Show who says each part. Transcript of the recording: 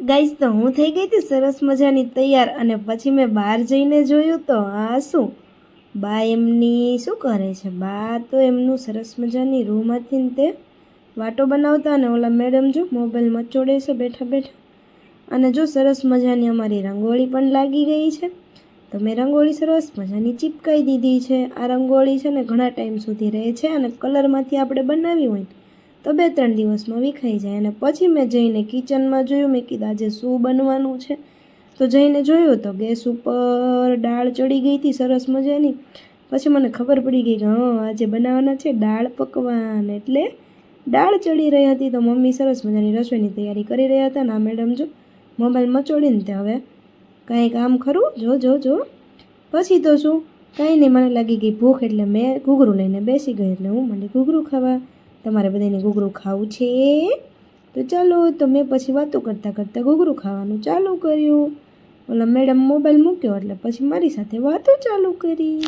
Speaker 1: Guys તો હું થઈ ગઈ હતી સરસ મજાની તૈયાર અને પછી મેં બહાર જઈને જોયું તો આ શું બા એમની શું કરે છે બા તો એમનું સરસ મજાની રૂમમાંથી ને તે વાટો બનાવતા અને ઓલા મેડમ જો મોબાઈલ મચોડે છે બેઠા બેઠા અને જો સરસ મજાની અમારી રંગોળી પણ લાગી ગઈ છે તો મેં રંગોળી સરસ મજાની ચીપકાઈ દીધી છે આ રંગોળી છે ને ઘણા ટાઈમ સુધી રહે છે અને કલરમાંથી આપણે બનાવી હોય તો 2-3 દિવસમાં વિખાઈ જાય અને પછી મેં જઈને કિચનમાં જોયું મેં કીધું આજે શું બનવાનું છે તો જઈને જોયું તો ગેસ ઉપર દાળ ચડી ગઈ હતી સરસ મજાની પછી મને ખબર પડી ગઈ કે આજે બનાવવાના છે દાળ પકવાન એટલે દાળ ચડી રહી હતી તો મમ્મી સરસ મજાની રસોઈની તૈયારી કરી રહ્યા હતા ને આ મેડમ જો મોબાઈલ મચોડીને તે હવે કાંઈ કામ ખરું જો પછી તો શું કાંઈ નહીં મને લાગી ગઈ ભૂખ એટલે મેં ઘૂઘરું લઈને બેસી ગઈ એટલે હું મને ઘૂઘરું ખાવા તમારે બધાને ઘૂઘરું ખાવું છે તો ચાલો તો મેં પછી વાતો કરતાં કરતાં ઘૂઘરું ખાવાનું ચાલુ કર્યું ઓલા મેડમ મોબાઈલ મૂક્યો એટલે પછી મારી સાથે વાતો ચાલુ કરી।